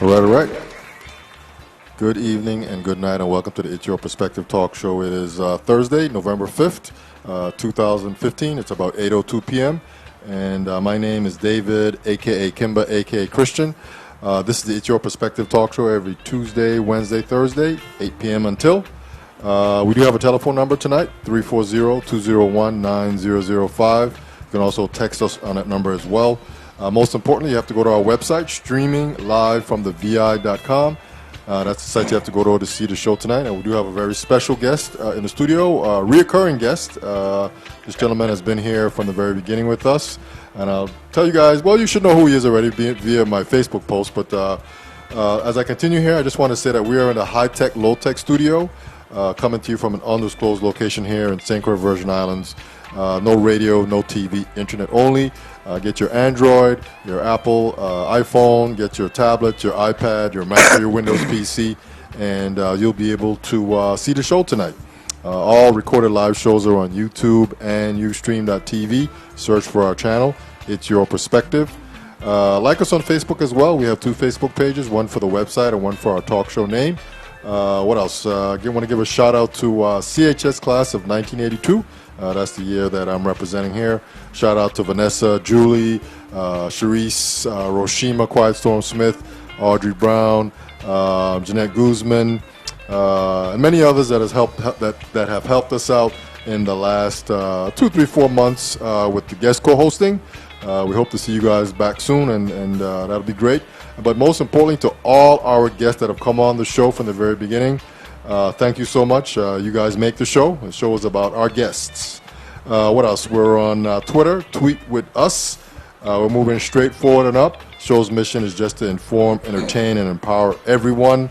All right. Good evening and good night, and welcome to the It's Your Perspective Talk Show. It is Thursday, November 5th, 2015. It's about 8:02 p.m., and my name is David, a.k.a. Kimba, a.k.a. Christian. This is the It's Your Perspective Talk Show every Tuesday, Wednesday, Thursday, 8 p.m. until. We do have a telephone number tonight, 340-201-9005. You can also text us on that number as well. Most importantly, you have to go to our website, streaming live from the vi.com. That's the site you have to go to see the show tonight. And we do have a very special guest in the studio, a reoccurring guest. This gentleman has been here from the very beginning with us. And I'll tell you guys, well, you should know who he is already via my Facebook post. But as I continue here, I just want to say that we are in a high-tech, low-tech studio, coming to you from an undisclosed location here in St. Croix, Virgin Islands. No radio, no TV, internet only. Get your Android, your Apple iPhone, get your tablet, your iPad, your Mac, or your Windows PC, and you'll be able to see the show tonight. All recorded live shows are on YouTube and Ustream.tv. Search for our channel. It's Your Perspective. Like us on Facebook as well. We have two Facebook pages, one for the website and one for our talk show name. What else? I want to give a shout out to CHS class of 1982. That's the year that I'm representing here. Shout out to Vanessa, Julie, Sharice, Roshima, Quiet Storm Smith, Audrey Brown, Jeanette Guzman, and many others that have helped us out in the last 2, 3, 4 months with the guest co-hosting. We hope to see you guys back soon, and that'll be great. But most importantly, to all our guests that have come on the show from the very beginning, thank you so much. You guys make the show. The show is about our guests. What else? We're on Twitter. Tweet with us. We're moving straight forward and up. Show's mission is just to inform, entertain, and empower everyone.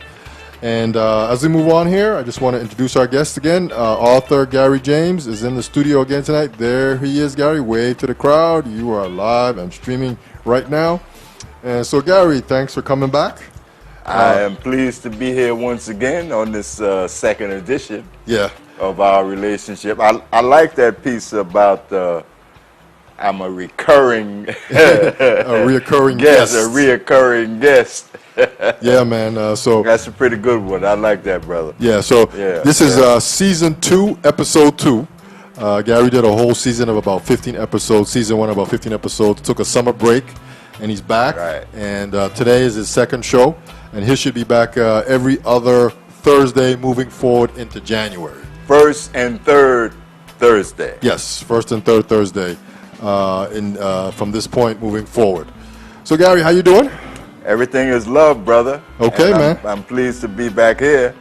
And as we move on here, I just want to introduce our guest again. Author Gary James is in the studio again tonight. There he is, Gary. Wave to the crowd. You are live and streaming right now. And so, Gary, thanks for coming back. I am pleased to be here once again on this second edition of our relationship. I like that piece about I'm a recurring a reoccurring guest. A reoccurring guest. Yeah, man. So that's a pretty good one. I like that, brother. Yeah. So this is season 2, episode 2. Gary did a whole season of about 15 episodes. Season 1 about 15 episodes. Took a summer break, and he's back. Right. And today is his second show. And he should be back every other Thursday moving forward into January. First and third Thursday. Yes, first and third Thursday from this point moving forward. So, Gary, how you doing? Everything is love, brother. Okay, man. I'm pleased to be back here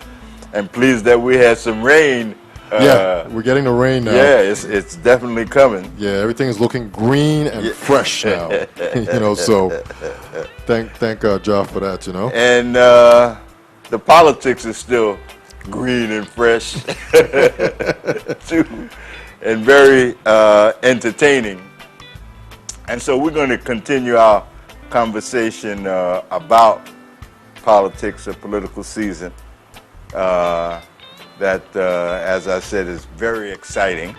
and pleased that we had some rain. We're getting the rain now. Yeah, it's definitely coming. Yeah, everything is looking green and fresh now. So thank Jah for that, And the politics is still green and fresh, too, and very entertaining. And so we're going to continue our conversation about politics, a political season. That, as I said, is very exciting.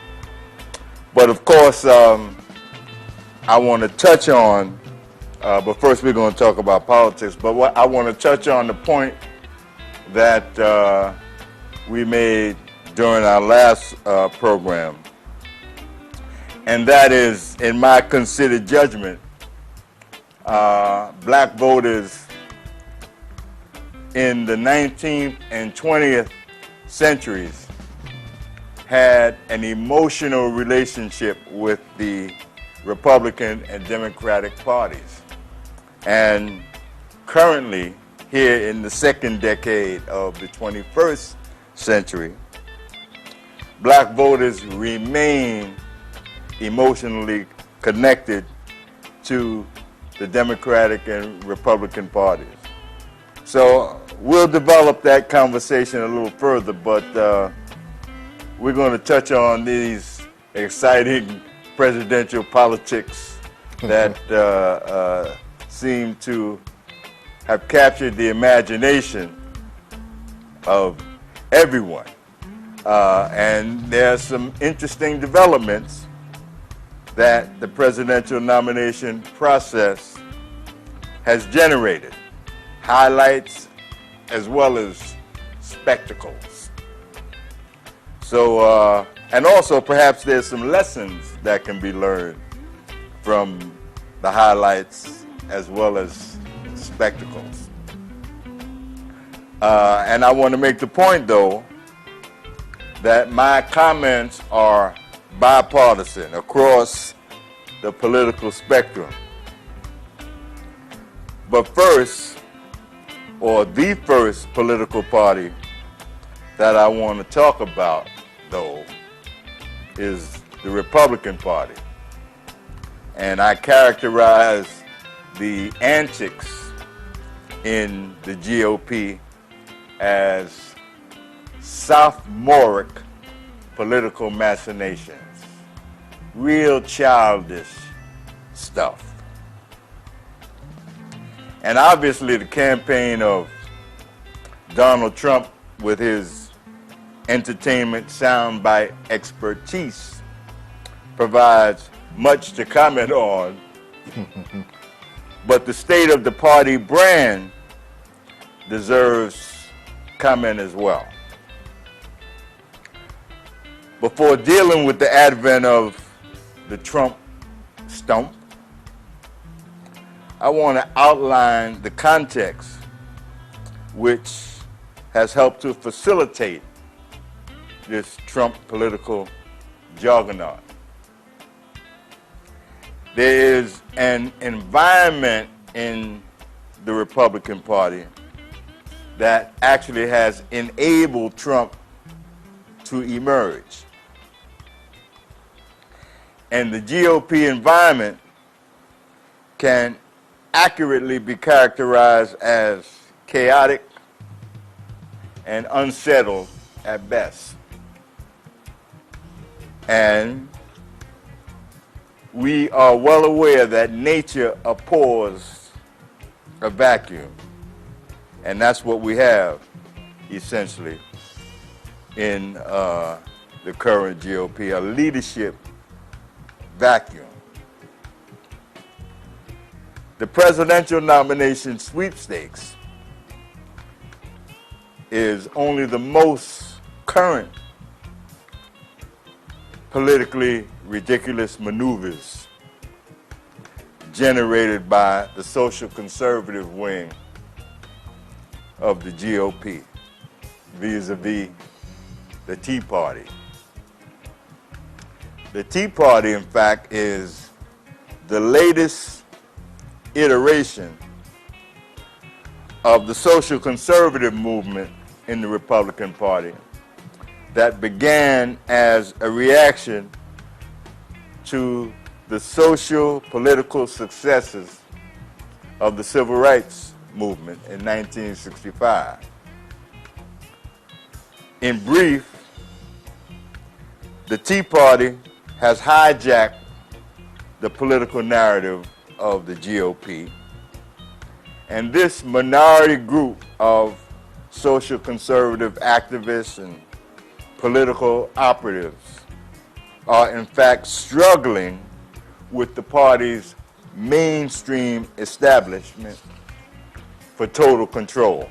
But of course, I want to touch on, but first we're going to talk about politics, but what I want to touch on the point that we made during our last program, and that is, in my considered judgment, black voters in the 19th and 20th centuries had an emotional relationship with the Republican and Democratic parties. And currently, here in the second decade of the 21st century, black voters remain emotionally connected to the Democratic and Republican parties. So we'll develop that conversation a little further, but we're going to touch on these exciting presidential politics that seem to have captured the imagination of everyone. And there are some interesting developments that the presidential nomination process has generated. highlights as well as spectacles. So, and also perhaps there's some lessons that can be learned from the highlights as well as spectacles. And I want to make the point, though, that my comments are bipartisan across the political spectrum. But first, or the first political party that I want to talk about, though, is the Republican Party. And I characterize the antics in the GOP as sophomoric political machinations, real childish stuff. And obviously the campaign of Donald Trump with his entertainment soundbite expertise provides much to comment on, but the state of the party brand deserves comment as well. Before dealing with the advent of the Trump stump, I want to outline the context which has helped to facilitate this Trump political juggernaut. There is an environment in the Republican Party that actually has enabled Trump to emerge. And the GOP environment can accurately be characterized as chaotic and unsettled at best. And we are well aware that nature abhors a vacuum. And that's what we have, essentially, in the current GOP, a leadership vacuum. The presidential nomination sweepstakes is only the most current politically ridiculous maneuvers generated by the social conservative wing of the GOP vis-a-vis the Tea Party. The Tea Party, in fact, is the latest iteration of the social conservative movement in the Republican Party that began as a reaction to the social political successes of the civil rights movement in 1965. In brief, the Tea Party has hijacked the political narrative of the GOP, and this minority group of social conservative activists and political operatives are in fact struggling with the party's mainstream establishment for total control.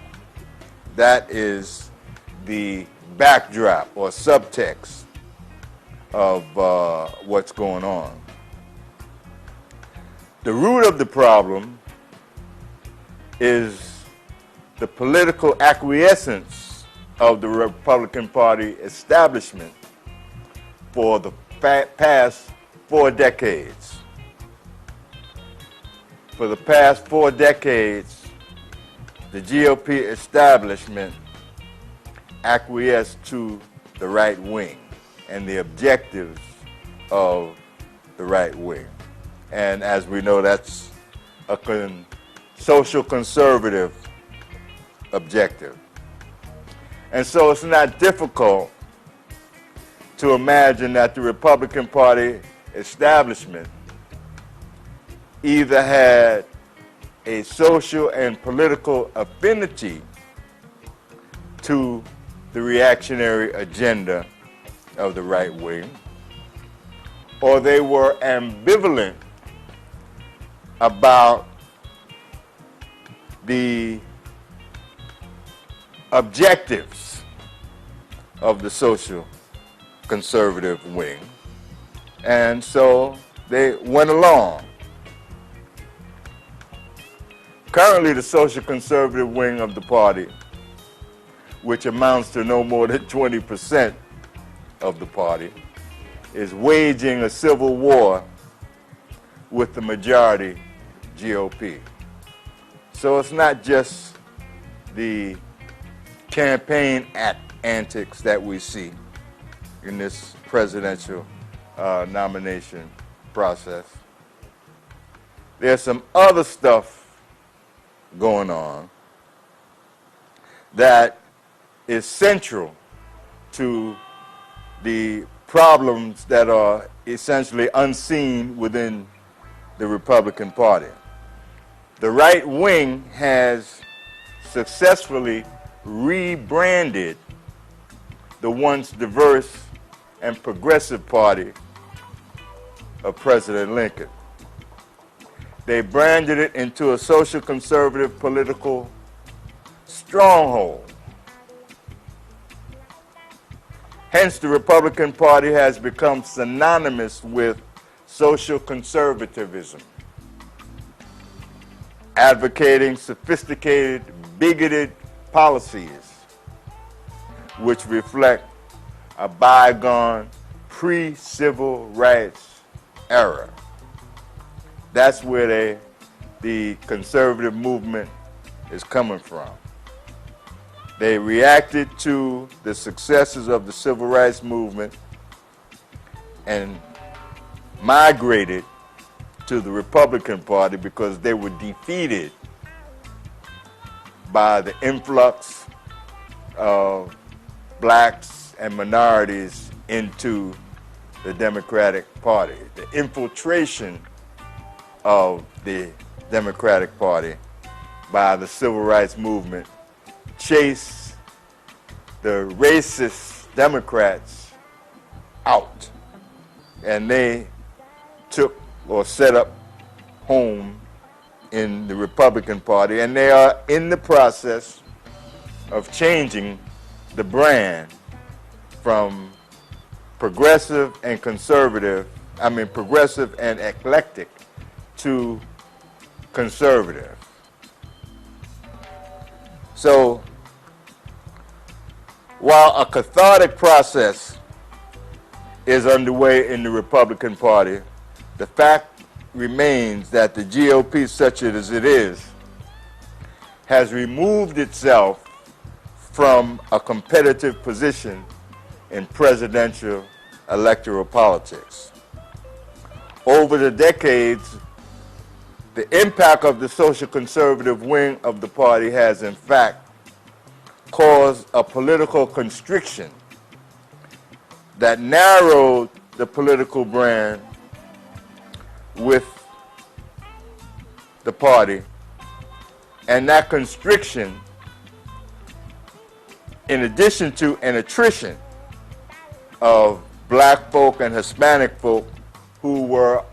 That is the backdrop or subtext of what's going on. The root of the problem is the political acquiescence of the Republican Party establishment for the past 4 decades. For the past 4 decades, the GOP establishment acquiesced to the right wing and the objectives of the right wing. And as we know, that's a social conservative objective. And so it's not difficult to imagine that the Republican Party establishment either had a social and political affinity to the reactionary agenda of the right wing, or they were ambivalent about the objectives of the social conservative wing. And so they went along. Currently, the social conservative wing of the party, which amounts to no more than 20% of the party, is waging a civil war with the majority GOP. So it's not just the campaign antics that we see in this presidential nomination process. There's some other stuff going on that is central to the problems that are essentially unseen within the Republican Party. The right wing has successfully rebranded the once diverse and progressive party of President Lincoln. They branded it into a social conservative political stronghold. Hence, the Republican Party has become synonymous with social conservatism, advocating sophisticated, bigoted policies which reflect a bygone pre-civil rights era. That's where the conservative movement is coming from. They reacted to the successes of the civil rights movement and migrated to the Republican Party because they were defeated by the influx of blacks and minorities into the Democratic Party. The infiltration of the Democratic Party by the civil rights movement chased the racist Democrats out, and they took or set up home in the Republican Party, and they are in the process of changing the brand from progressive and progressive and eclectic to conservative. So while a cathartic process is underway in the Republican Party, the fact remains that the GOP, such as it is, has removed itself from a competitive position in presidential electoral politics. Over the decades, the impact of the social conservative wing of the party has, in fact, caused a political constriction that narrowed the political brand with the party, and that constriction, in addition to an attrition of black folk and Hispanic folk who were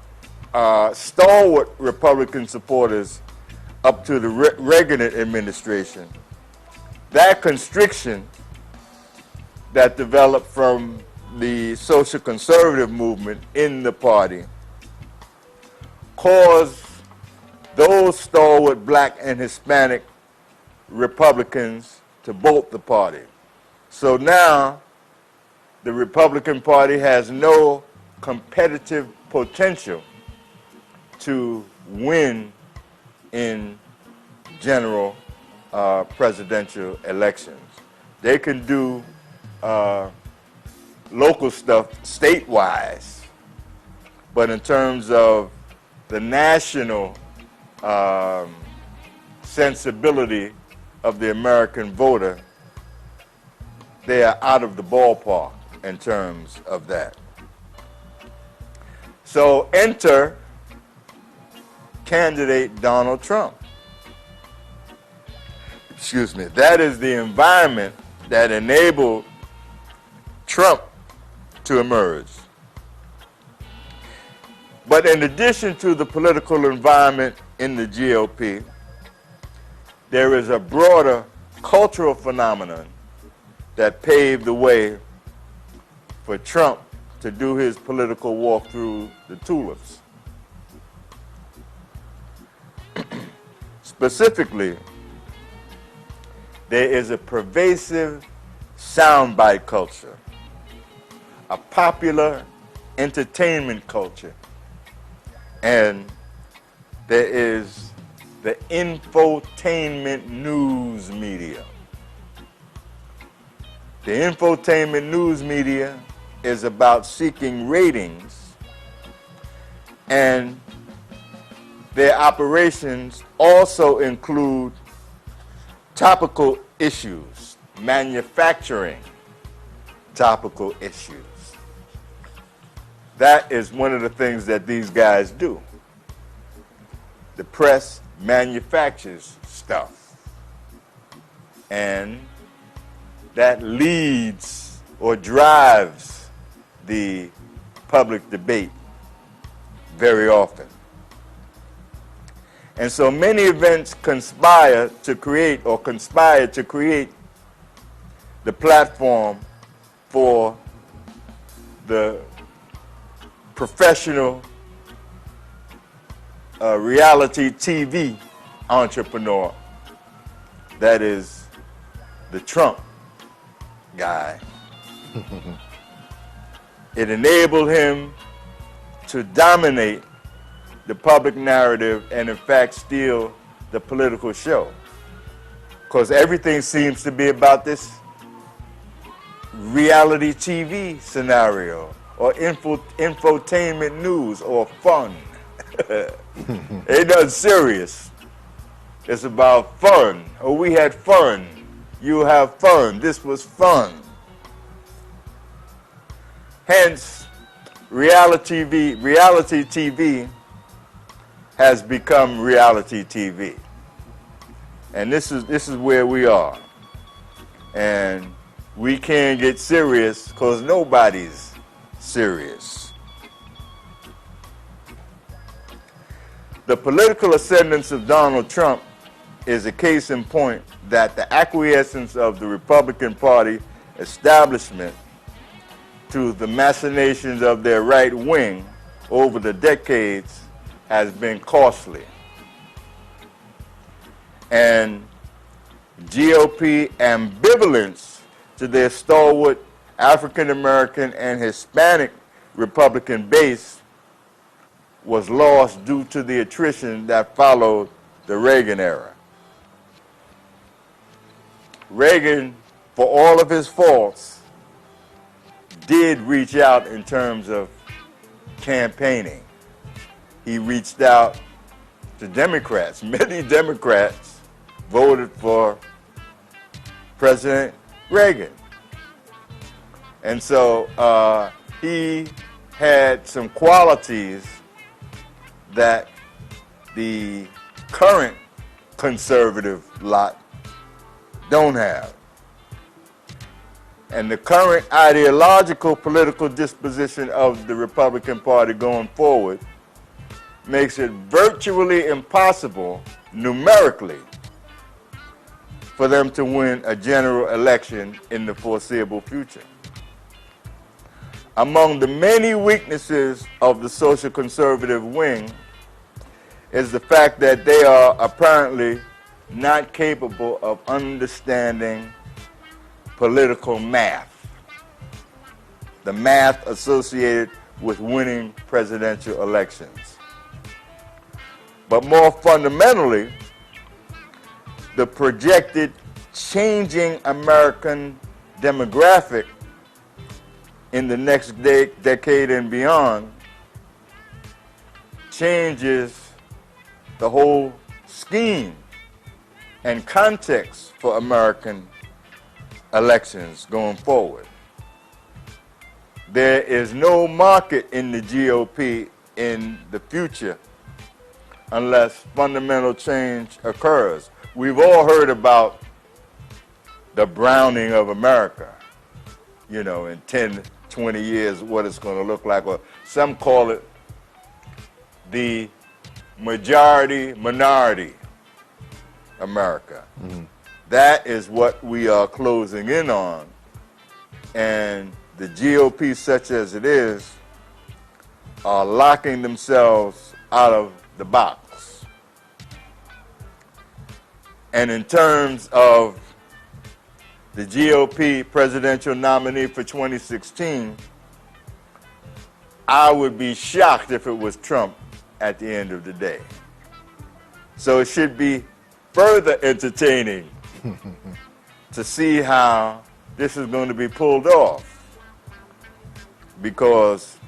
stalwart Republican supporters up to the Reagan administration, that constriction that developed from the social conservative movement in the party caused those stalwart black and Hispanic Republicans to bolt the party. So now the Republican Party has no competitive potential to win in general presidential elections. They can do local stuff state-wise, but in terms of the national sensibility of the American voter, they are out of the ballpark in terms of that. So enter candidate Donald Trump. Excuse me. That is the environment that enabled Trump to emerge. But in addition to the political environment in the GOP, there is a broader cultural phenomenon that paved the way for Trump to do his political walk through the tulips. Specifically, there is a pervasive soundbite culture, a popular entertainment culture, and there is the infotainment news media. The infotainment news media is about seeking ratings, and their operations also include topical issues, manufacturing topical issues. That is one of the things that these guys do. The press manufactures stuff, and that leads or drives the public debate very often. And so many events conspire to create the platform for the professional reality TV entrepreneur that is the Trump guy. It enabled him to dominate the public narrative and in fact steal the political show, because everything seems to be about this reality TV scenario or infotainment news or fun. Ain't nothing serious. It's about fun. Oh, we had fun. You have fun. This was fun. Hence, reality TV has become reality TV. And this is where we are. And we can't get serious because nobody's serious. The political ascendance of Donald Trump is a case in point that the acquiescence of the Republican Party establishment to the machinations of their right wing over the decades has been costly. And GOP ambivalence to their stalwart African American and Hispanic Republican base was lost due to the attrition that followed the Reagan era. Reagan, for all of his faults, did reach out in terms of campaigning. He reached out to Democrats. Many Democrats voted for President Reagan. And so he had some qualities that the current conservative lot don't have. And the current ideological political disposition of the Republican Party going forward makes it virtually impossible, numerically, for them to win a general election in the foreseeable future. Among the many weaknesses of the social conservative wing is the fact that they are apparently not capable of understanding political math, the math associated with winning presidential elections. But more fundamentally, the projected changing American demographic in the next decade and beyond changes the whole scheme and context for American elections going forward. There is no market in the GOP in the future unless fundamental change occurs. We've all heard about the browning of America, you know, in 10, 20 years, what it's going to look like. Or some call it the majority-minority America. Mm-hmm. That is what we are closing in on. And the GOP, such as it is, are locking themselves out of the box. And in terms of the GOP presidential nominee for 2016, I would be shocked if it was Trump at the end of the day. So it should be further entertaining to see how this is going to be pulled off. Because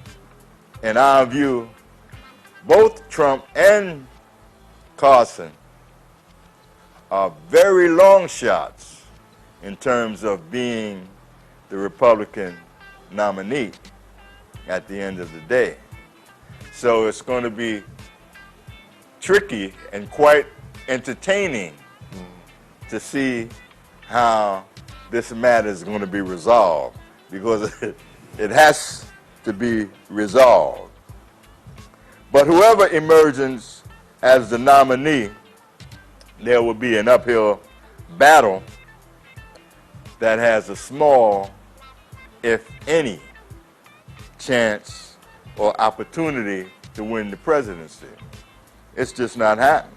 in our view, both Trump and Carson are very long shots in terms of being the Republican nominee at the end of the day. So it's going to be tricky and quite entertaining to see how this matter is going to be resolved, because it has to be resolved. But whoever emerges as the nominee, there will be an uphill battle that has a small, if any, chance or opportunity to win the presidency. It's just not happening.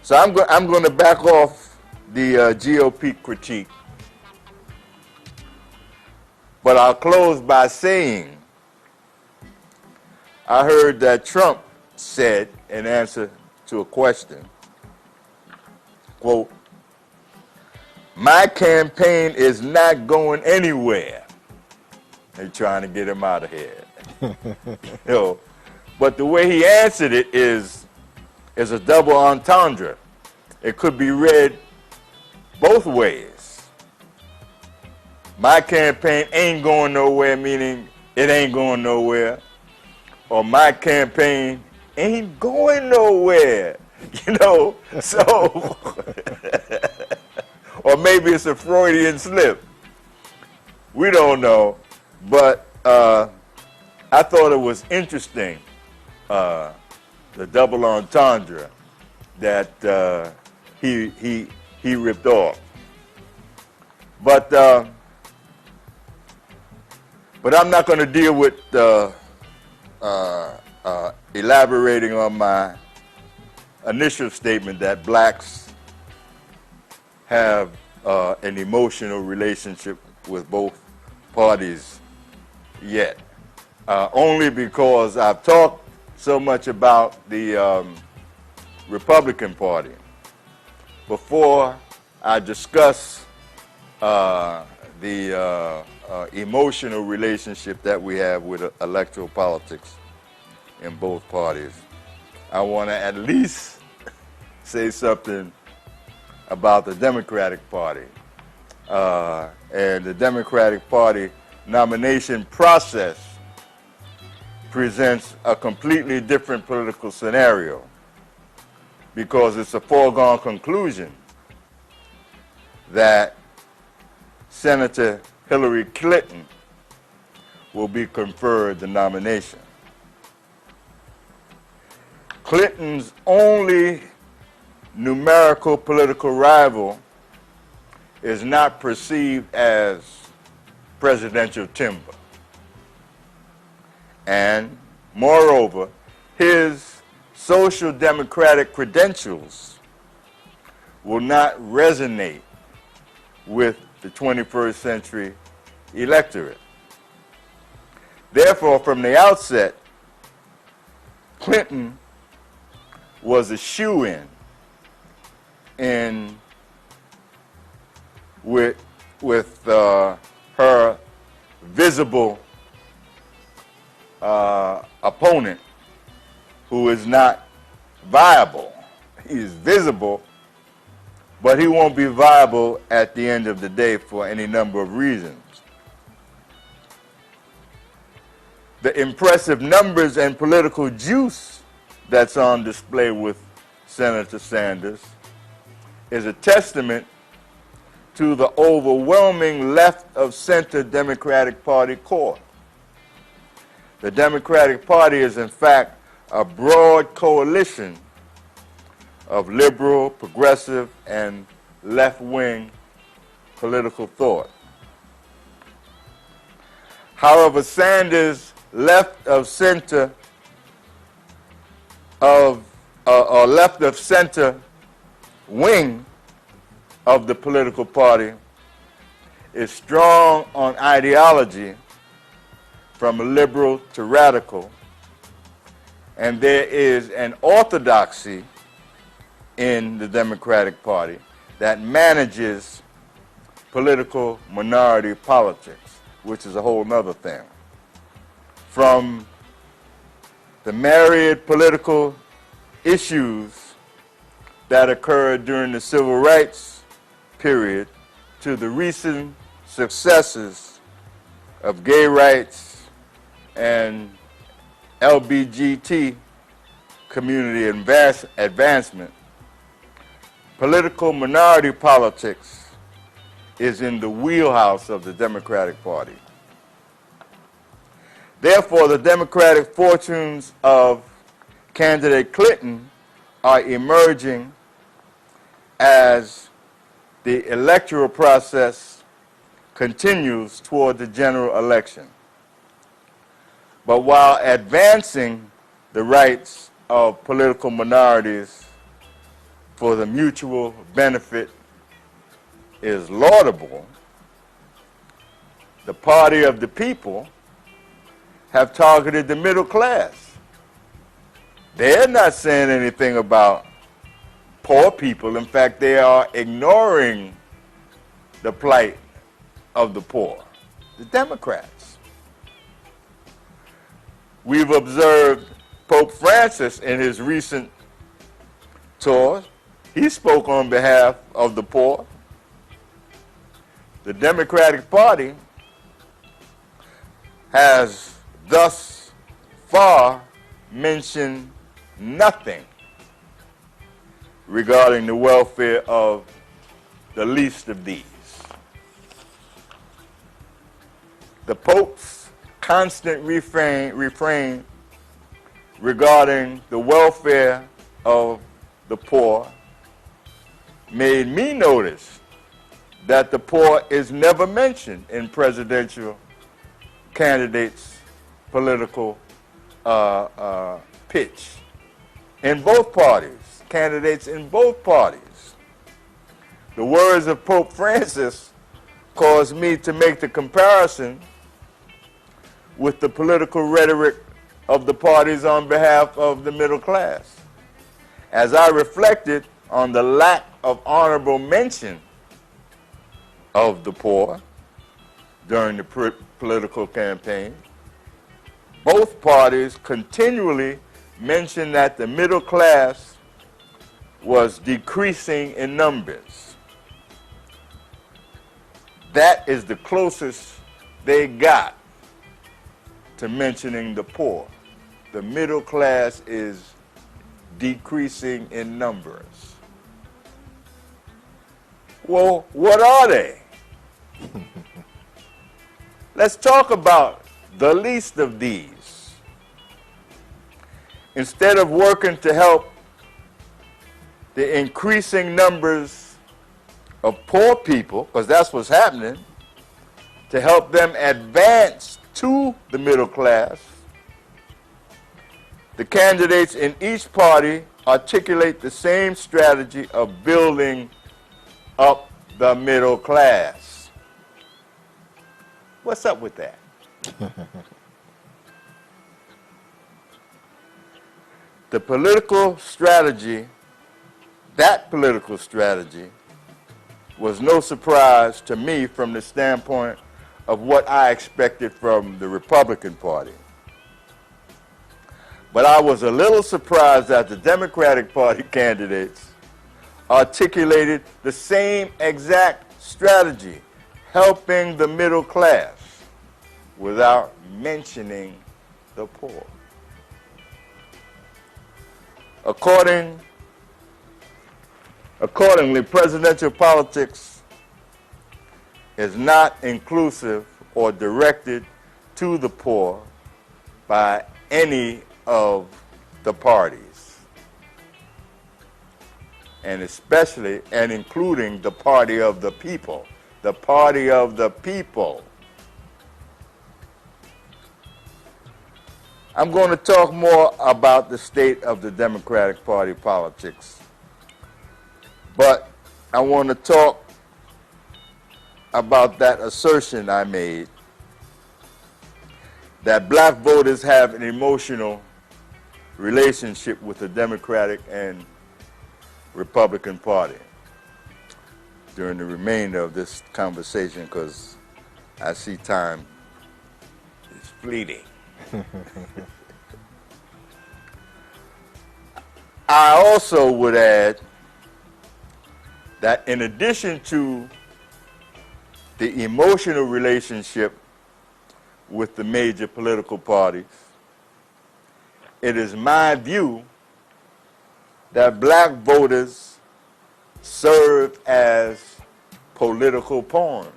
So I'm going to back off the GOP critique. But I'll close by saying I heard that Trump said in answer to a question, quote, "My campaign is not going anywhere." They're trying to get him out of here. But the way he answered it is a double entendre. It could be read both ways. My campaign ain't going nowhere, meaning it ain't going nowhere. Or my campaign ain't going nowhere. So, or maybe it's a Freudian slip. We don't know. But I thought it was interesting, the double entendre that he ripped off. But I'm not going to deal with elaborating on my initial statement that blacks have an emotional relationship with both parties yet. Only because I've talked so much about the Republican Party. Before I discuss the emotional relationship that we have with electoral politics in both parties, I want to at least say something about the Democratic Party. And the Democratic Party nomination process presents a completely different political scenario, because it's a foregone conclusion that Senator Hillary Clinton will be conferred the nomination. Clinton's only numerical political rival is not perceived as presidential timber. And moreover, his social democratic credentials will not resonate with the 21st century electorate. Therefore, from the outset, Clinton was a shoo-in with her visible opponent, who is not viable. He's visible, but he won't be viable at the end of the day for any number of reasons. The impressive numbers and political juice that's on display with Senator Sanders is a testament to the overwhelming left-of-center Democratic Party core. The Democratic Party is, in fact, a broad coalition of liberal, progressive, and left-wing political thought. However, Sanders' left of center wing of the political party is strong on ideology from liberal to radical, and there is an orthodoxy in the Democratic Party that manages political minority politics, which is a whole nother thing. From the myriad political issues that occurred during the civil rights period to the recent successes of gay rights and LBGT community advancement, political minority politics is in the wheelhouse of the Democratic Party. Therefore, the Democratic fortunes of candidate Clinton are emerging as the electoral process continues toward the general election. But while advancing the rights of political minorities for the mutual benefit is laudable, the party of the people have targeted the middle class. They're not saying anything about poor people. In fact, they are ignoring the plight of the poor, the Democrats. We've observed Pope Francis in his recent tour. He spoke on behalf of the poor. The Democratic Party has thus far mentioned nothing regarding the welfare of the least of these. The Pope's constant refrain regarding the welfare of the poor made me notice that the poor is never mentioned in presidential candidates' political pitch. In both parties, candidates in both parties. The words of Pope Francis caused me to make the comparison with the political rhetoric of the parties on behalf of the middle class. As I reflected on the lack of honorable mention of the poor during the political campaign, both parties continually mentioned that the middle class was decreasing in numbers. That is the closest they got to mentioning the poor. The middle class is decreasing in numbers. Well, what are they? Let's talk about the least of these. Instead of working to help the increasing numbers of poor people, because that's what's happening, to help them advance to the middle class, the candidates in each party articulate the same strategy of building up the middle class. What's up with that? The political strategy, that political strategy, was no surprise to me from the standpoint of what I expected from the Republican Party. But I was a little surprised that the Democratic Party candidates articulated the same exact strategy, helping the middle class, without mentioning the poor. Accordingly, presidential politics is not inclusive or directed to the poor by any of the parties. and especially and including the party of the people. The party of the people. I'm going to talk more about the state of the Democratic Party politics, but I want to talk about that assertion I made that black voters have an emotional relationship with the Democratic and Republican Party during the remainder of this conversation, because I see time is fleeting. I also would add that in addition to the emotional relationship with the major political parties, it is my view that black voters serve as political pawns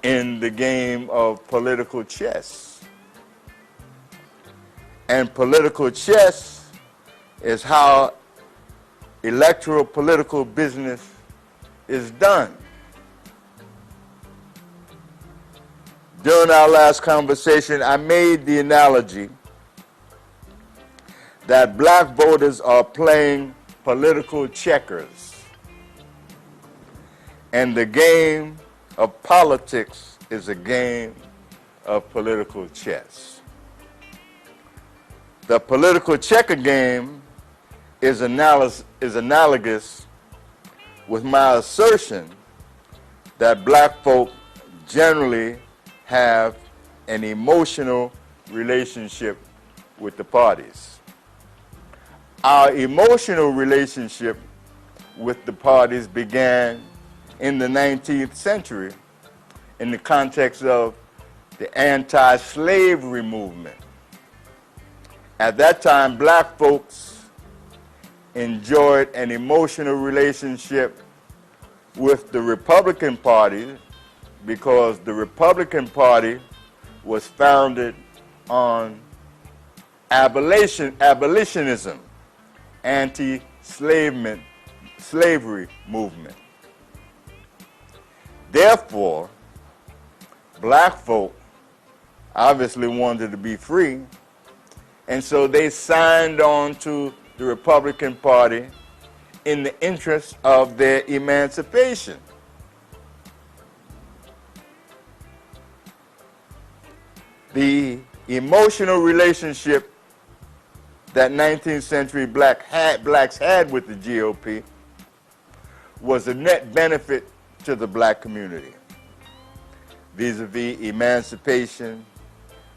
in the game of political chess. And political chess is how electoral political business is done. During our last conversation, I made the analogy that black voters are playing political checkers, and the game of politics is a game of political chess. The political checker game is analogous with my assertion that black folk generally have an emotional relationship with the parties. Our emotional relationship with the parties began in the 19th century in the context of the anti-slavery movement. At that time, black folks enjoyed an emotional relationship with the Republican Party because the Republican Party was founded on abolitionism, anti-slavery movement. Therefore, black folk obviously wanted to be free, and so they signed on to the Republican Party in the interest of their emancipation. The emotional relationship that 19th century blacks had with the GOP was a net benefit to the black community vis-a-vis emancipation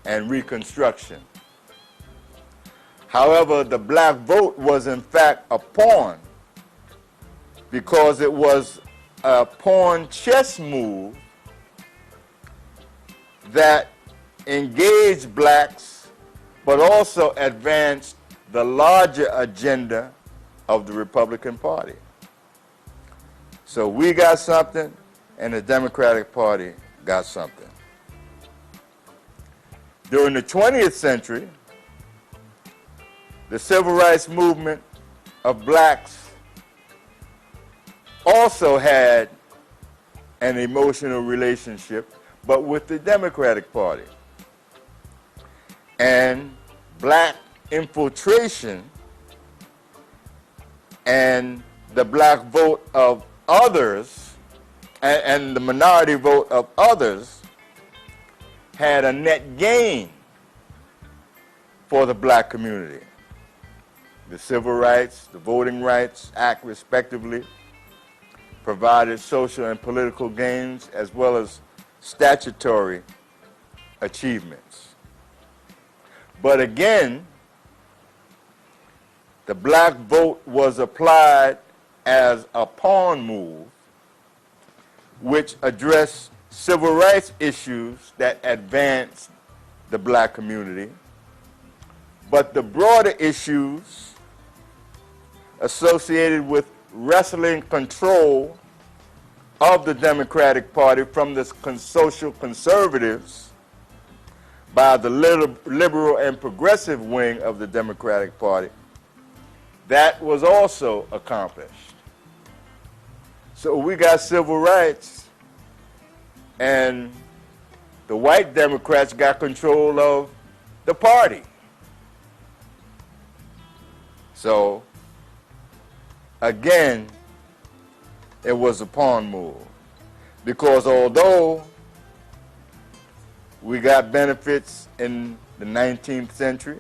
and Reconstruction. However, the black vote was in fact a pawn because it was a pawn chess move that engaged blacks but also advanced the larger agenda of the Republican Party. So we got something and the Democratic Party got something. During the 20th century, the civil rights movement of blacks also had an emotional relationship, but with the Democratic Party. And black infiltration and the black vote of others and the minority vote of others had a net gain for the black community. The Civil Rights, the Voting Rights Act, respectively, provided social and political gains as well as statutory achievements. But again, the black vote was applied as a pawn move which addressed civil rights issues that advanced the black community, but the broader issues associated with wresting control of the Democratic Party from the social conservatives by the liberal and progressive wing of the Democratic Party that was also accomplished. So we got civil rights, and the white Democrats got control of the party. So, again, it was a pawn move. Because although we got benefits in the 19th century,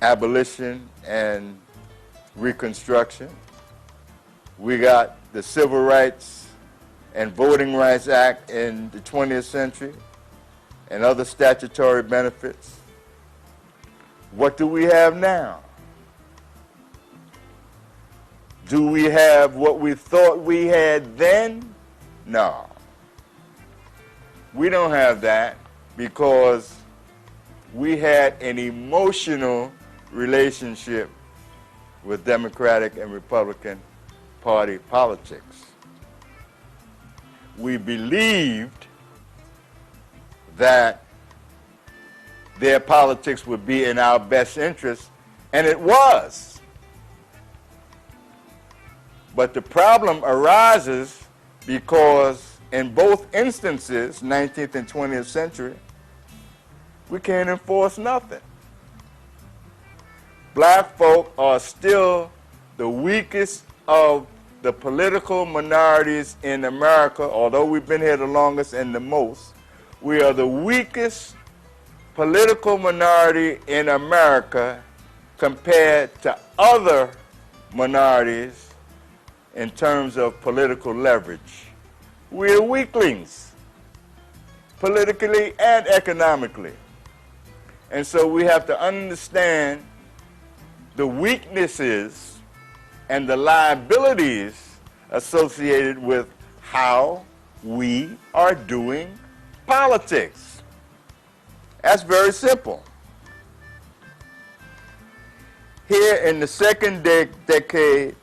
abolition and Reconstruction, we got the Civil Rights and Voting Rights Act in the 20th century, and other statutory benefits. What do we have now? Do we have what we thought we had then? No. We don't have that because we had an emotional relationship with Democratic and Republican Party politics. We believed that their politics would be in our best interest, and it was. But the problem arises because in both instances, 19th and 20th century, we can't enforce nothing. Black folk are still the weakest of the political minorities in America. Although we've been here the longest and the most, we are the weakest political minority in America compared to other minorities in terms of political leverage. We're weaklings, politically and economically. And so we have to understand the weaknesses and the liabilities associated with how we are doing politics. That's very simple. Here in the second decade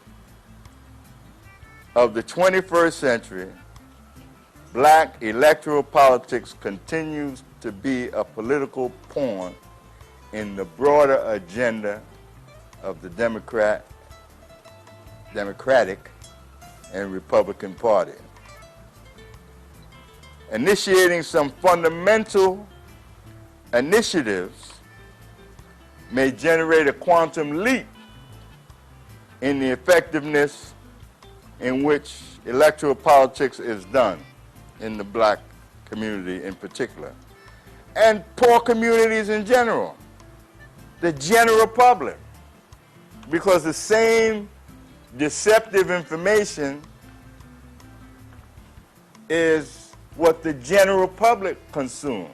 of the 21st century, black electoral politics continues to be a political pawn in the broader agenda of the Democratic and Republican Party. Initiating some fundamental initiatives may generate a quantum leap in the effectiveness in which electoral politics is done in the black community in particular, and poor communities in general, the general public, because the same deceptive information is what the general public consumes.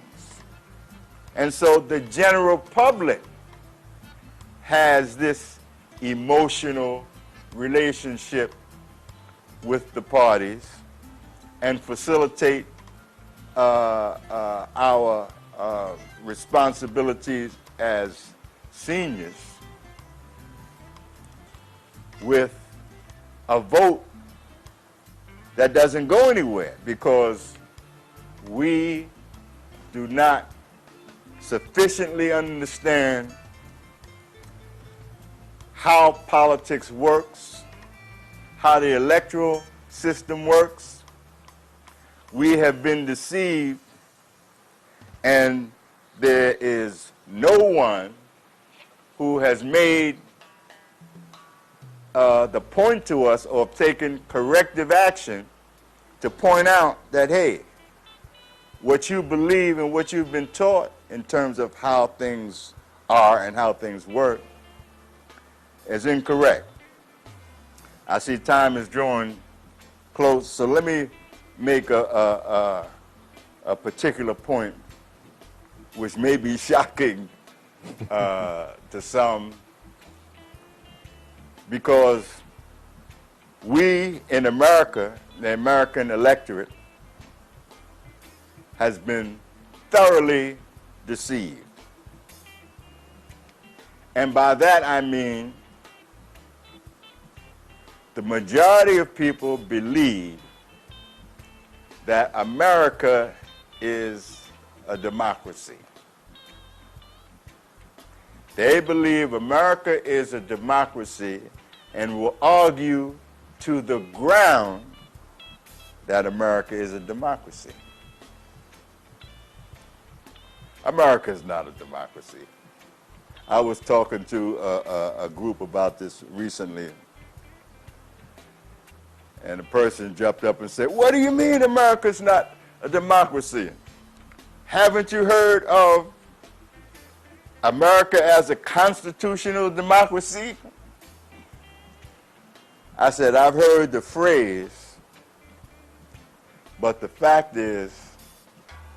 And so the general public has this emotional relationship with the parties and facilitate our responsibilities as seniors with a vote that doesn't go anywhere because we do not sufficiently understand how politics works, how the electoral system works. We have been deceived, and there is no one who has made the point to us or taken corrective action to point out that, hey, what you believe and what you've been taught in terms of how things are and how things work is incorrect. I see time is drawing close, so let me make a particular point which may be shocking to some, because we in America, the American electorate, has been thoroughly deceived. And by that I mean the majority of people believe that America is a democracy. They believe America is a democracy and will argue to the ground that America is a democracy. America is not a democracy. I was talking to a group about this recently, and a person jumped up and said, "What do you mean America's not a democracy? Haven't you heard of America as a constitutional democracy?" I said, "I've heard the phrase, but the fact is,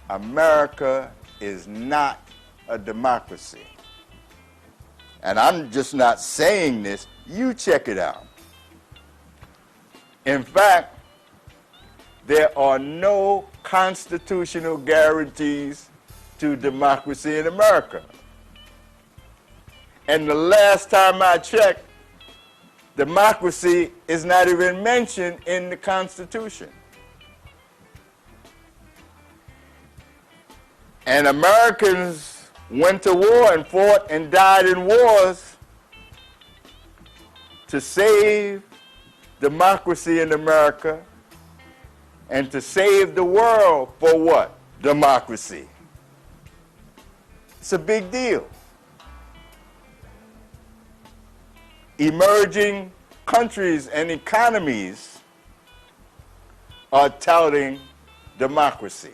America is not a democracy." And I'm just not saying this. You check it out. In fact, there are no constitutional guarantees to democracy in America. And the last time I checked, democracy is not even mentioned in the Constitution. And Americans went to war and fought and died in wars to save democracy in America and to save the world for what? Democracy. It's a big deal. Emerging countries and economies are touting democracy.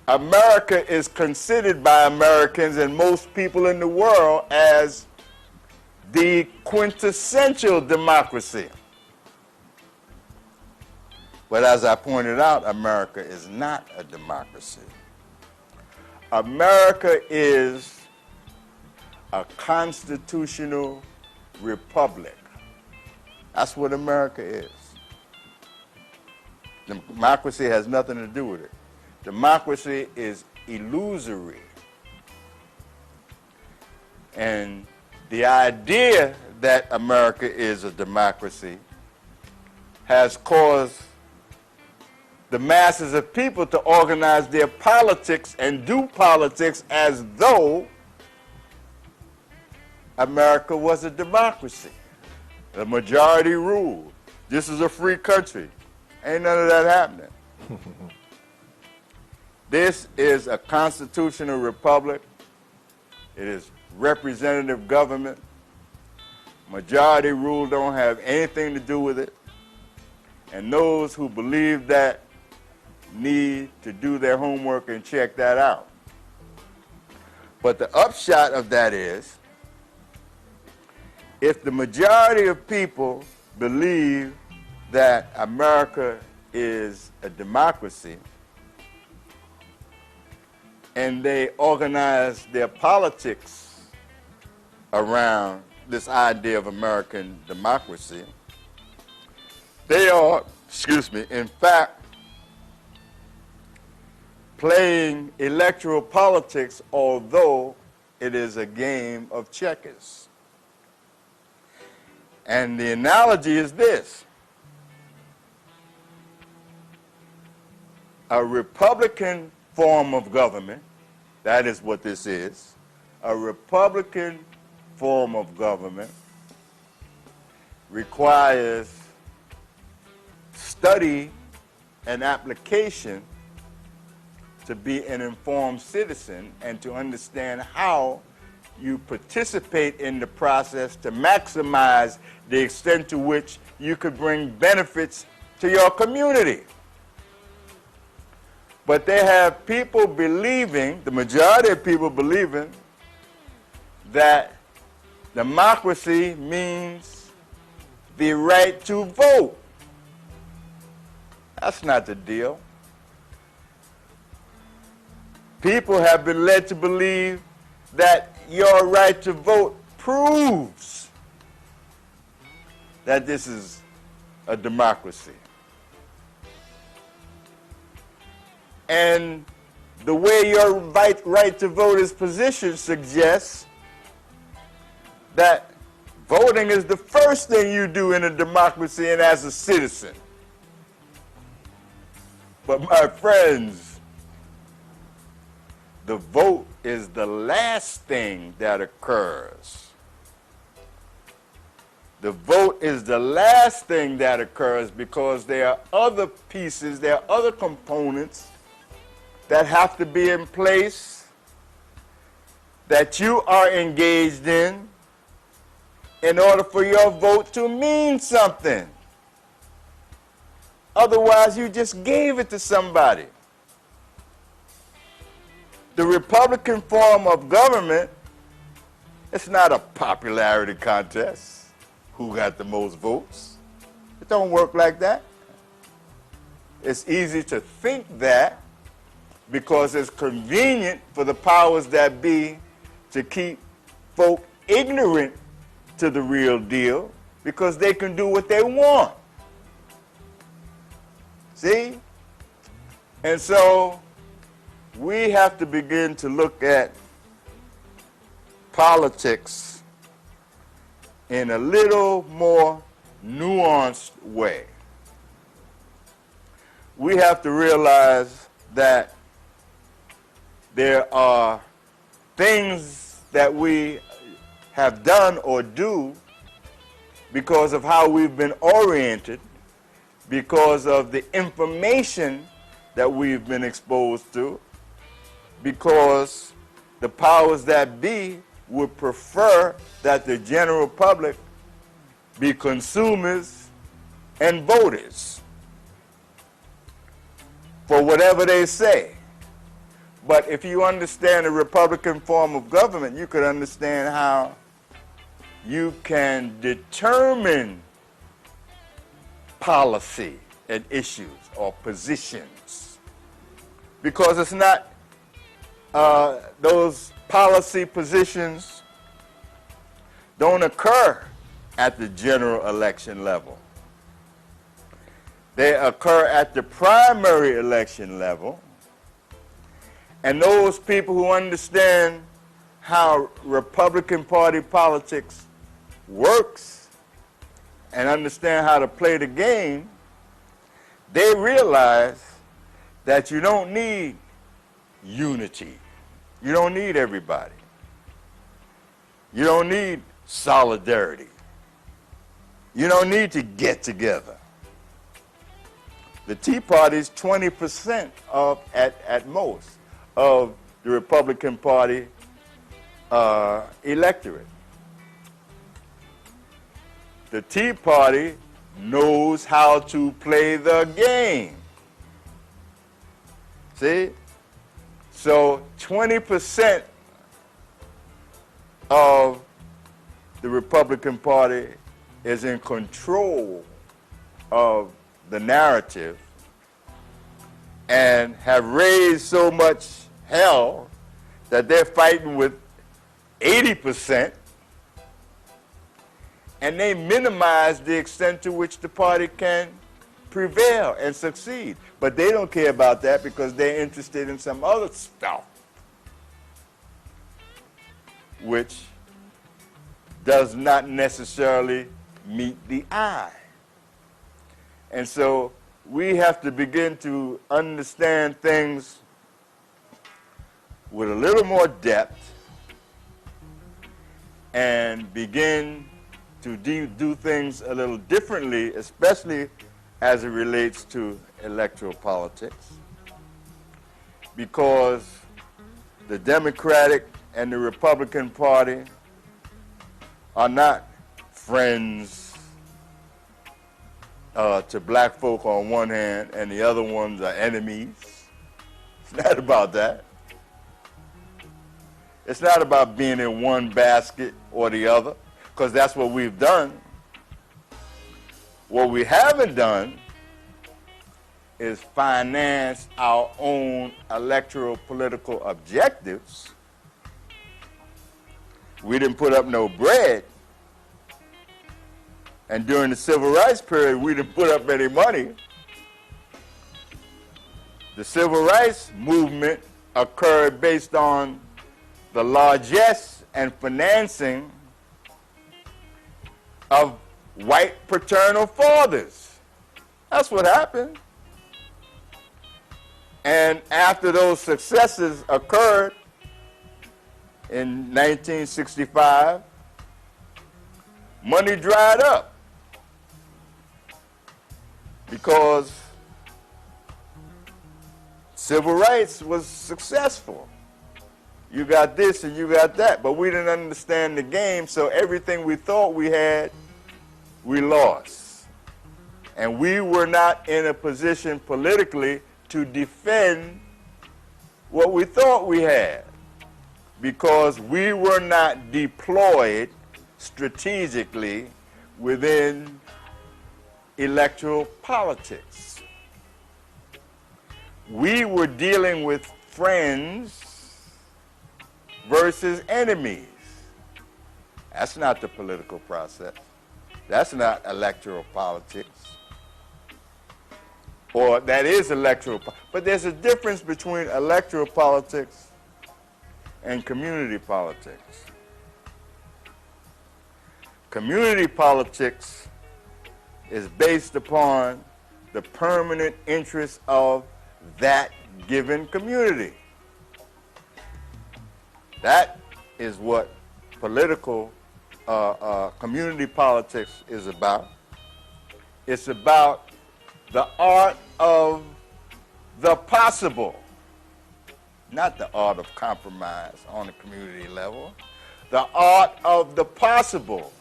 America is considered by Americans and most people in the world as the quintessential democracy. But as I pointed out, America is not a democracy. America is a constitutional republic. That's what America is. Democracy has nothing to do with it. Democracy is illusory. And the idea that America is a democracy has caused the masses of people to organize their politics and do politics as though America was a democracy. The majority rule. This is a free country. Ain't none of that happening. This is a constitutional republic. It is representative government. Majority rule don't have anything to do with it. And those who believe that need to do their homework and check that out. But the upshot of that is, if the majority of people believe that America is a democracy, and they organize their politics around this idea of American democracy, they are, in fact, playing electoral politics, although it is a game of checkers. And the analogy is this: a Republican form of government, that is what this is, a Republican form of government requires study and application to be an informed citizen and to understand how you participate in the process to maximize the extent to which you could bring benefits to your community. But they have people believing, the majority of people believing, that democracy means the right to vote. That's not the deal. People have been led to believe that your right to vote proves that this is a democracy. And the way your right to vote is positioned suggests that voting is the first thing you do in a democracy and as a citizen. But my friends, the vote is the last thing that occurs. The vote is the last thing that occurs because there are other pieces, there are other components that have to be in place that you are engaged in order for your vote to mean something. Otherwise, you just gave it to somebody. The Republican form of government, it's not a popularity contest. Who got the most votes? It don't work like that. It's easy to think that because it's convenient for the powers that be to keep folk ignorant to the real deal because they can do what they want. See? And so we have to begin to look at politics in a little more nuanced way. We have to realize that there are things that we have done or do because of how we've been oriented, because of the information that we've been exposed to, because the powers that be would prefer that the general public be consumers and voters for whatever they say. But if you understand the Republican form of government, you could understand how you can determine policy and issues or positions. Because it's not those policy positions don't occur at the general election level. They occur at the primary election level. And those people who understand how Republican Party politics works and understand how to play the game, they realize that you don't need unity. You don't need everybody. You don't need solidarity. You don't need to get together. The Tea Party is 20% of, at most, of the Republican Party electorate. The Tea Party knows how to play the game. See? So 20% of the Republican Party is in control of the narrative and have raised so much hell that they're fighting with 80%, and they minimize the extent to which the party can prevail and succeed. But they don't care about that because they're interested in some other stuff, which does not necessarily meet the eye. And so we have to begin to understand things with a little more depth and begin to do things a little differently, especially as it relates to electoral politics, because the Democratic and the Republican Party are not friends to black folk on one hand and the other ones are enemies. It's not about that. It's not about being in one basket or the other, because that's what we've done. What we haven't done is finance our own electoral political objectives. We didn't put up no bread. And during the civil rights period, we didn't put up any money. The civil rights movement occurred based on the largesse and financing of white paternal fathers. That's what happened. And after those successes occurred, in 1965, money dried up because civil rights was successful. You got this and you got that, but we didn't understand the game, so everything we thought we had, we lost. And we were not in a position politically to defend what we thought we had because we were not deployed strategically within electoral politics. We were dealing with friends versus enemies. That's not the political process. That's not electoral politics. Or that is electoral, but there's a difference between electoral politics and community politics. Community politics is based upon the permanent interest of that given community. That is what political community politics is about. It's about the art of the possible, not the art of compromise on the community level. The art of the possible.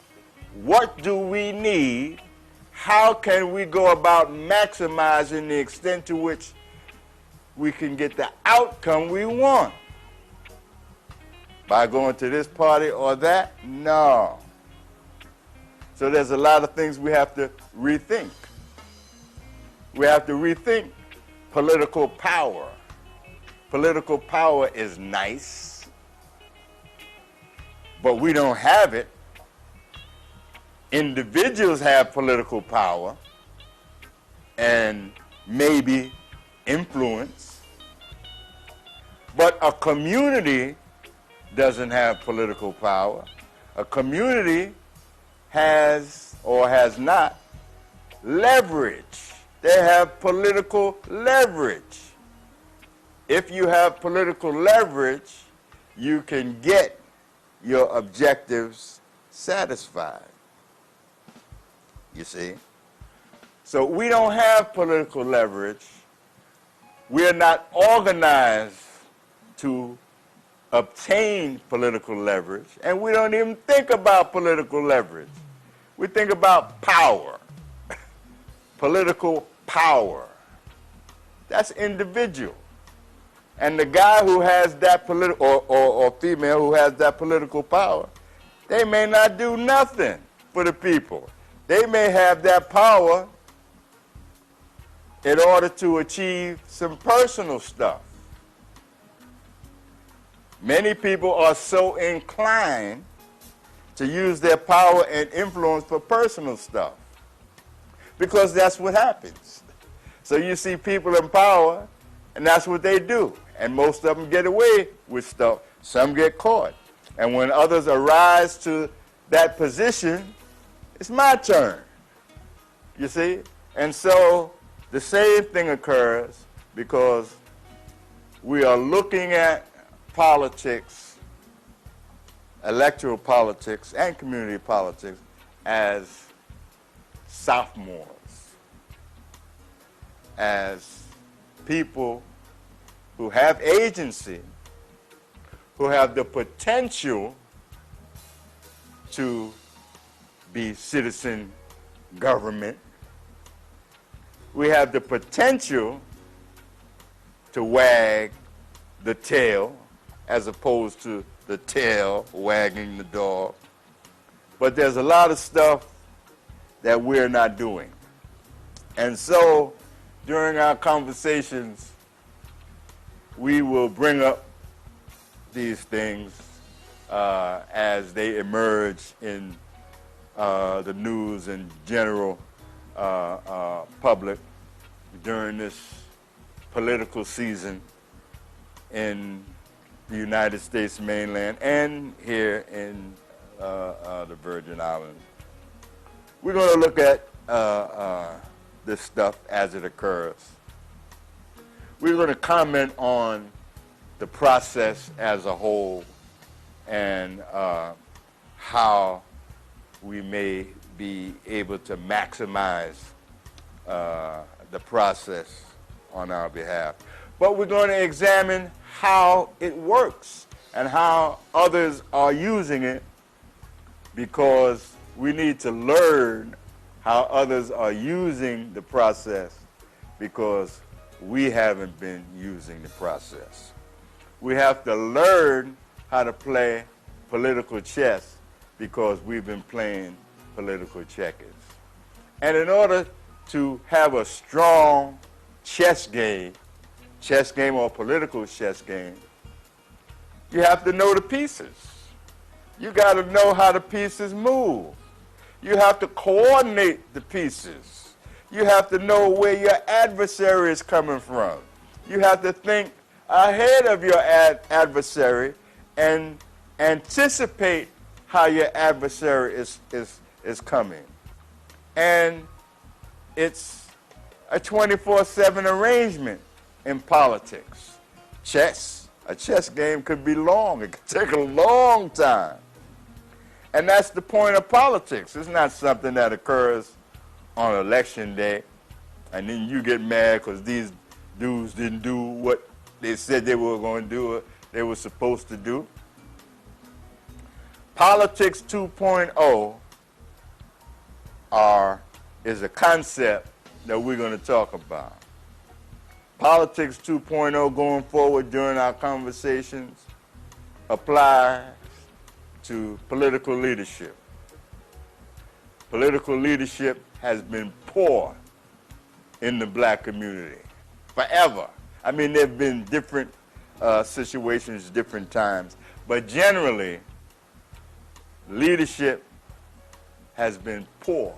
What do we need? How can we go about maximizing the extent to which we can get the outcome we want? By going to this party or that? No. So there's a lot of things we have to rethink. We have to rethink political power. Political power is nice, but we don't have it. Individuals have political power and maybe influence, but a community doesn't have political power. A community has or has not leverage. They have political leverage. If you have political leverage, you can get your objectives satisfied. You see? So we don't have political leverage. We are not organized to obtain political leverage, and we don't even think about political leverage. We think about power, political power. That's individual. And the guy who has that political, or female who has that political power, they may not do nothing for the people. They may have that power in order to achieve some personal stuff. Many people are so inclined to use their power and influence for personal stuff because that's what happens. So you see people in power, and that's what they do. And most of them get away with stuff. Some get caught. And when others arise to that position, it's my turn. You see? And so the same thing occurs because we are looking at politics, electoral politics, and community politics as sophomores, as people who have agency, who have the potential to be citizen government. We have the potential to wag the tail as opposed to the tail wagging the dog. But there's a lot of stuff that we're not doing. And so during our conversations, we will bring up these things as they emerge in the news and general public during this political season in the United States mainland and here in the Virgin Islands. We're going to look at this stuff as it occurs. We're going to comment on the process as a whole, and how we may be able to maximize the process on our behalf. But we're going to examine how it works and how others are using it, because we need to learn how others are using the process, because we haven't been using the process. We have to learn how to play political chess, because we've been playing political checkers. And in order to have a strong chess game or political chess game, you have to know the pieces. You got to know how the pieces move. You have to coordinate the pieces. You have to know where your adversary is coming from. You have to think ahead of your adversary and anticipate how your adversary is coming. And it's a 24/7 arrangement in politics. A chess game could be long. It could take a long time. And that's the point of politics. It's not something that occurs on election day, and then you get mad because these dudes didn't do what they said they were going to do or they were supposed to do. Politics 2.0 is a concept that we're going to talk about. Politics 2.0 going forward during our conversations applies to political leadership. Political leadership has been poor in the black community forever. I mean, there have been different situations, different times, but generally, leadership has been poor.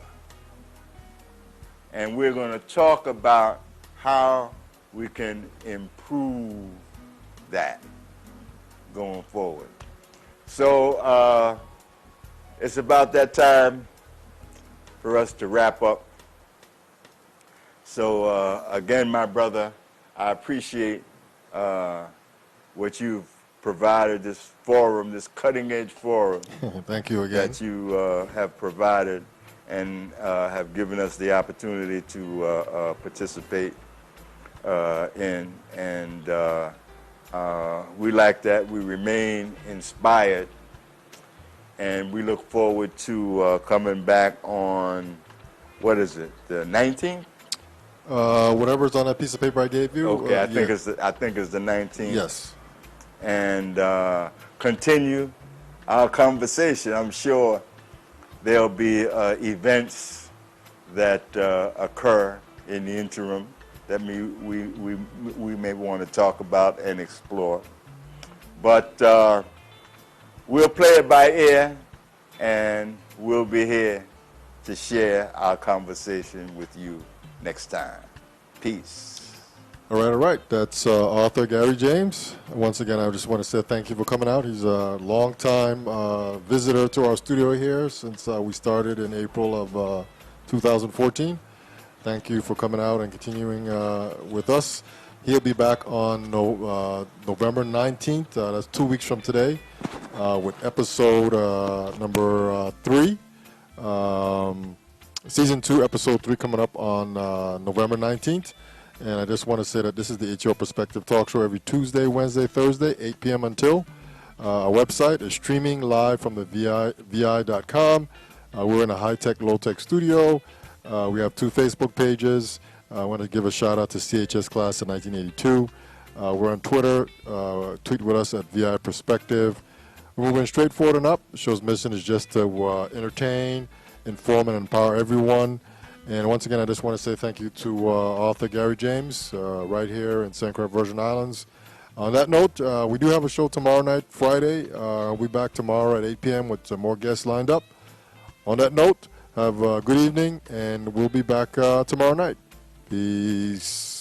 And we're going to talk about how we can improve that going forward. So it's about that time for us to wrap up. So again, my brother, I appreciate what you've provided, this forum, this cutting-edge forum. Thank you again. That you have provided and have given us the opportunity to participate in. And we like that. We remain inspired. And we look forward to coming back on, what is it, the 19th? Whatever's on that piece of paper I gave you. Okay, I think it's the 19th. Yes. And continue our conversation. I'm sure there'll be events that occur in the interim that we may want to talk about and explore. But we'll play it by ear, and we'll be here to share our conversation with you next time. Peace. All right. That's author Gary James. Once again, I just want to say thank you for coming out. He's a long-time visitor to our studio here since we started in April of 2014. Thank you for coming out and continuing with us. He'll be back on November 19th. That's 2 weeks from today with episode number 3. Season 2, episode 3 coming up on November 19th. And I just want to say that this is the HO Perspective Talk Show every Tuesday, Wednesday, Thursday, 8 p.m. until. Our website is streaming live from the vi.com. We're in a high-tech, low-tech studio. We have 2 Facebook pages. I want to give a shout-out to CHS Class of 1982. We're on Twitter. Tweet with us at VI Perspective. We're moving straight forward and up. The show's mission is just to entertain, inform, and empower everyone. And once again, I just want to say thank you to author Gary James right here in St. Croix, Virgin Islands. On that note, we do have a show tomorrow night, Friday. We'll be back tomorrow at 8 p.m. with some more guests lined up. On that note, have a good evening, and we'll be back tomorrow night. Peace.